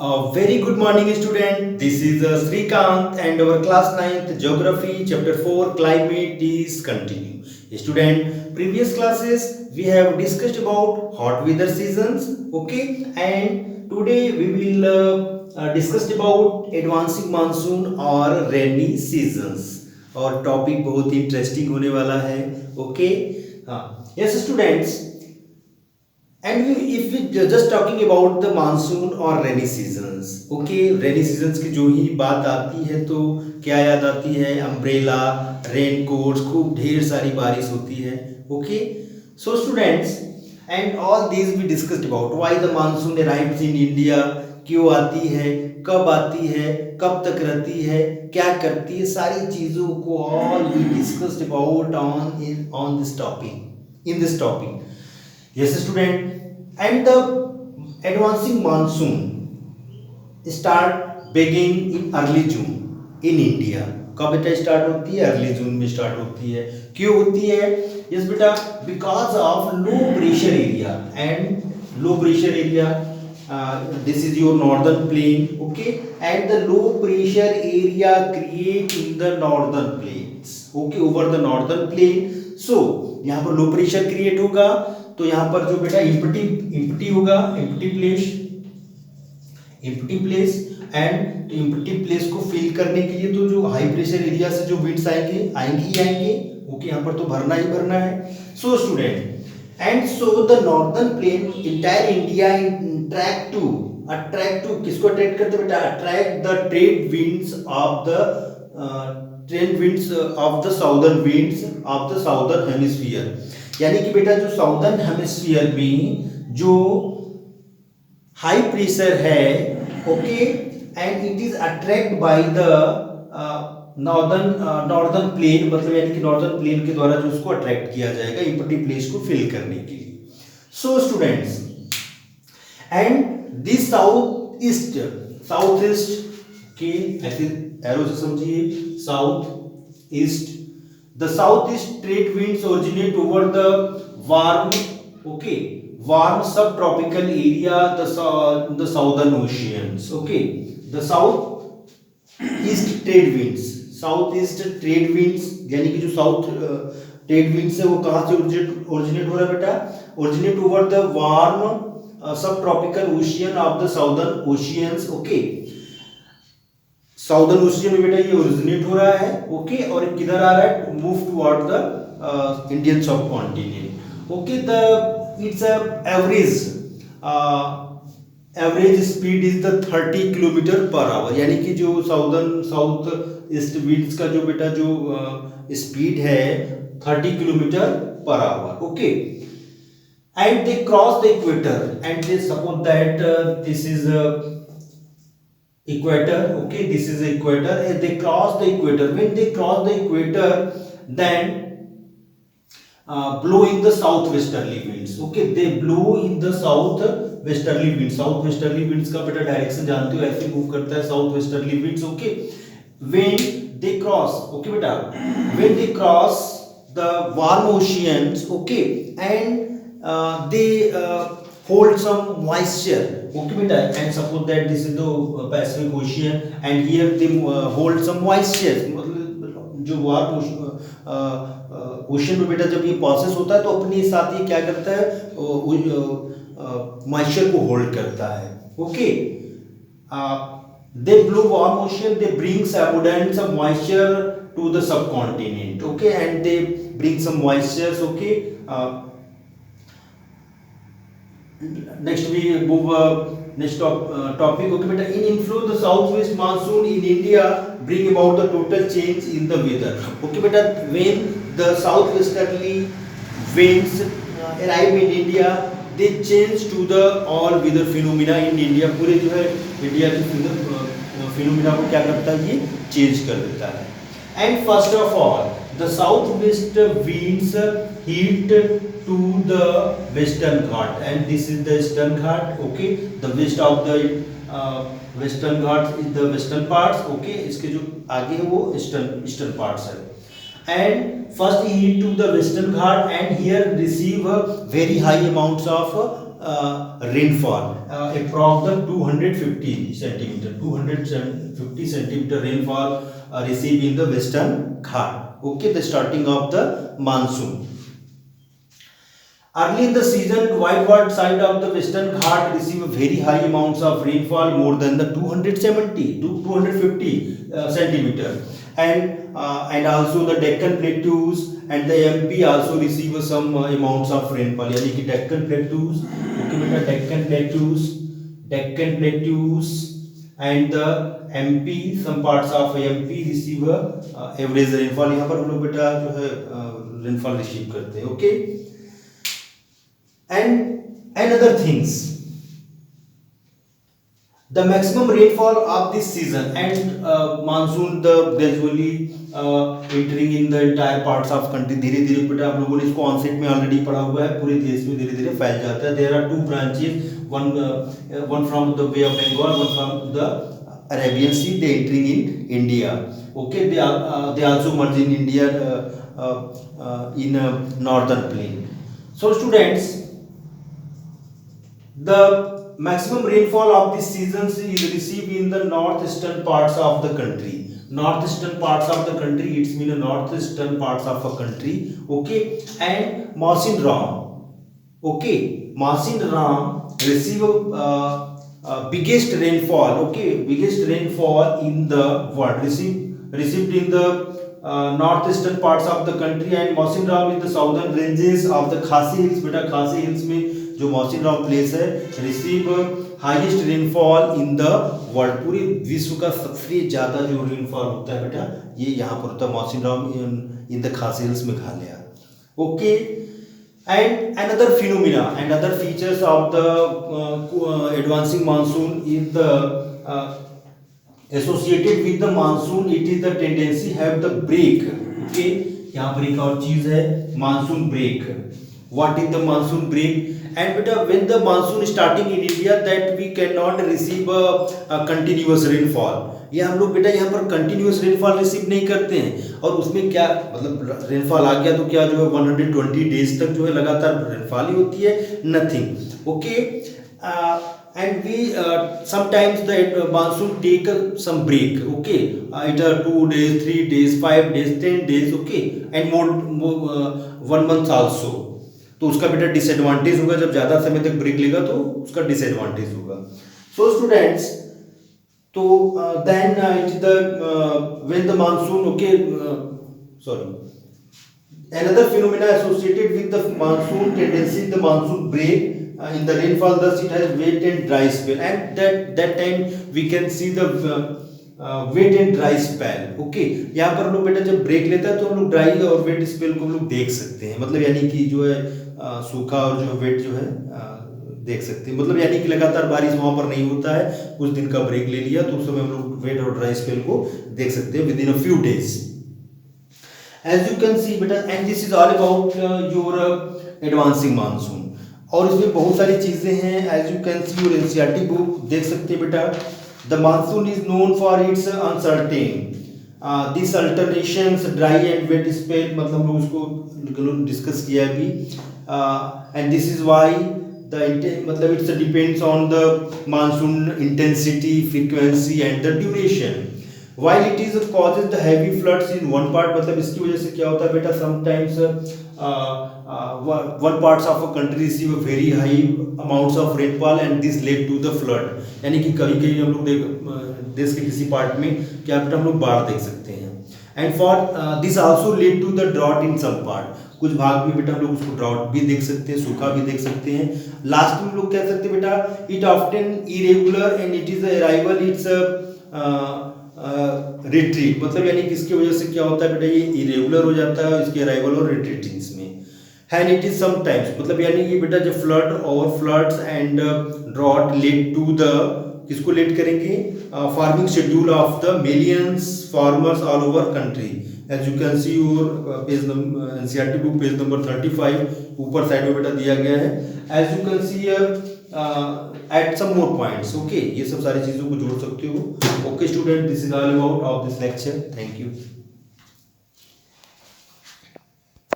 Very good morning, student. This is Srikant and our class ninth Geography chapter 4 climate is continue. Student, previous classes we have discussed about hot weather seasons, okay, and today we will discuss about advancing monsoon or rainy seasons. और topic बहुत interesting होने वाला है, okay. हाँ, yes students. if we just talking about the monsoon or rainy seasons, okay, rainy seasons की जो ही बात आती है तो क्या याद आती है? अम्ब्रेला, रेन कोट्स, खूब ढेर सारी बारिश होती है, okay. So students, and all these we discussed about why the monsoon arrives in India, क्यों आती है, कब आती है, कब तक रहती है, क्या करती है, सारी चीज़ों को all we discussed about on this topic in this topic. Yes, student. And the advancing monsoon start begin in early June in India. कब बेटा स्टार्ट होती है? अर्ली जून में स्टार्ट होती है. क्यों होती है? यस बेटा, because of low pressure area and low pressure area. This is your northern plain, okay, and the low pressure area create in the northern plains, okay, over the northern plain. So यहाँ पर low pressure create होगा तो यहाँ पर जो बेटा empty होगा, empty place and empty place को फिल करने के लिए तो जो हाई प्रेशर एरिया से जो विंड्स आएंगे, ओके, यहाँ पर तो भरना ही भरना है. So student, and so the northern plain entire India attract to किसको अट्रैक्ट करते बेटा? Attract the trade winds of the southern hemisphere. यानी कि बेटा जो साउदर्न हेमिस्फीयर में जो हाई प्रेशर है, okay, and it is attract by the northern plain, मतलब यानी कि नॉर्दर्न प्लेन के द्वारा जो उसको अट्रैक्ट किया जाएगा इम्पटी प्लेस को फिल करने के लिए. So students, and this south east के ऐसे एरो से समझिए, south east, the southeast trade winds originate over the warm subtropical area, the southern oceans, okay. The southeast trade winds यानी कि जो साउथ ट्रेड विंड्स है वो कहाँ से ओरिजिनेट हो रहा है बेटा? Originate over the warm subtropical ocean of the southern oceans, okay. Southern ocean में बेटा ये ओरिजिनेट हो रहा है, ओके, और किधर आ रहा है? मूव टुवर्ड द इंडियन सब continent, okay. The it's average speed is the 30 kilometre per hour. यानी कि जो साउथ ईस्ट विंड्स का जो बेटा जो स्पीड है 30 kilometre per hour, okay. And they cross the equator and they suppose that this is equator, okay, this is equator. They cross the equator. When they cross the equator, then blow in the southwesterly winds, okay. They blow in the southwesterly winds. Southwesterly winds का बेटा direction जानते हो, ऐसे move करता है southwesterly winds, okay. When they cross, okay बेटा, when they cross the warm oceans, okay, and they hold some moisture, okay beta, and suppose that this is the Pacific Ocean and here they hold some moisture. मतलब जो warm ocean में बेटा जब ये process होता है तो अपने साथ ये क्या करता है? मॉइस्चर को होल्ड करता है, okay. they blow warm ocean, they bring some abundance of moisture to the subcontinent, okay, and they bring some moistures, okay. Next we move next topic, okay beta. In inflow the southwest monsoon in India bring about the total change in the weather, okay beta. When the southwesterly winds arrive in India, they change to the all weather phenomena in India. पूरे जो है India के phenomena को क्या करता है? ये change कर देता है. And first of all, the southwest winds hit to the western ghat, and this is the eastern ghat, okay. The west of the western ghats is the western parts, okay. इसके जो आगे है वो eastern parts है. And first hit to the western ghat and here receive very high amounts of rainfall, approximately 250 centimeter, 250 centimeter rainfall received in the Western Ghat. Okay, the starting of the monsoon. Early in the season, windward side of the Western Ghat receive very high amounts of rainfall, more than the 270 to 250 centimeter, and also the Deccan Plateaus and the MP also receive some amounts of rainfall. यानी कि Deccan Plateaus, okay बेटा, Deccan Plateaus and the MP, some parts of MP receive average rainfall. यहाँ पर हम लोग बेटा जो है rainfall receive करते हैं. Okay. And other things, the maximum rainfall of this season and monsoon the gradually entering in the entire parts of country. धीरे धीरे बेटा आप लोगों ने इसको ऑनसेट में ऑलरेडी पढ़ा हुआ है, पूरे देश में धीरे धीरे फैल जाता है. There are two branches, one from the Bay of Bengal, one from the Arabian Sea. They entering in India. Okay, they also merge in India in northern plain. So students, the maximum rainfall of this season is received in the northeastern parts of the country. Northeastern parts of the country, it's mean northeastern parts of a country. Okay, and Mawsynram. Okay, Mawsynram receive biggest rainfall. Okay, biggest rainfall in the world received in the northeastern parts of the country, and Mawsynram is the southern ranges of the Khasi Hills. बेटा खासी hills में जो Mawsynram place है receive highest rainfall in the world. पूरे विश्व का सबसे ज्यादा जो रेनफॉल होता है बेटा ये यहाँ पर होता है Mawsynram in the Khasi hills Meghalaya. Okay, and another phenomena and other features of the advancing monsoon is the associated with the monsoon, it is the tendency have the break. Okay, यहाँ पर एक और चीज है monsoon break. What is the monsoon break? And beta, when the monsoon starting in India, that we cannot receive a continuous rainfall. ये हम लोग बेटा यहाँ पर continuous rainfall receive नहीं करते हैं, और उसमें क्या मतलब rainfall आ गया तो क्या जो है 120 days तक जो है लगातार rainfall ही होती है, nothing. Okay, and we sometimes the monsoon take some break. Okay, it 2 days, 3 days, 5 days, 10 days. Okay, and more 1 month also. तो उसका बेटा डिसएडवांटेज होगा, जब ज्यादा समय तक ब्रेक लेगा तो उसका डिसएडवांटेज होगा. सो स्टूडेंट्स, तो then it the when the monsoon, okay, sorry, another phenomena associated with the monsoon tendency, the monsoon break in the rainfall, thus it has wet and dry spell, and that time we can see the wet and dry spell. Okay, यहाँ पर हम लोग बेटा जब break लेता है तो हम लोग ड्राई और वेट स्पेल को हम लोग देख सकते हैं. मतलब यानी कि जो है सूखा और जो वेट जो है देख सकते हैं. मतलब यानी कि लगातार बारिश वहां पर नहीं होता है, कुछ दिन का ब्रेक ले लिया तो उस समय हम लोग वेट और ड्राई स्पेल को देख सकते हैं within a few days. As you can see बेटा, and this is all about your advancing monsoon. और इसमें बहुत सारी चीजें हैं. As you can see your NCERT book देख सकते हैं बेटा. The monsoon is known for its uncertain. These alternations, dry and wet spell, मतलब हम लोग उसको डिस्कस किया अभी. And this is why the मतलब it depends on the monsoon intensity, frequency and the duration. While it is causes the heavy floods in one part, मतलब इसकी वजह से क्या होता है बेटा, sometimes one parts of a country receive a very high amounts of rainfall and this led to the flood. यानी कि कहीं कहीं हम लोग देश के किसी पार्ट में क्या बेटा हम लोग बाढ़ देख सकते हैं. And for this also led to the drought in some part. कुछ भाग में बेटा हम लोग उसको ड्रॉट भी देख सकते हैं, सूखा भी देख सकते हैं. लास्ट में हम लोग कह सकते हैं बेटा, it often irregular and it is arrival, it's retreat. मतलब यानी कि इसकी वजह से क्या होता है बेटा, ये इरेगुलर हो जाता है इसके अराइवल और रिट्रीट इसमें. एंड इट इज समटाइम्स, मतलब यानी कि बेटा जो फ्लड और floods and drought led to the, किसको लेड करेंगे, farming schedule of the millions farmers all over country. As you can see your page number NCERT book page number 35 ऊपर side में बेटा दिया गया है. As you can see at some more points. Okay, ये सब सारी चीजों को जोड़ सकते हो. Okay student, this is all about of this lecture. Thank you.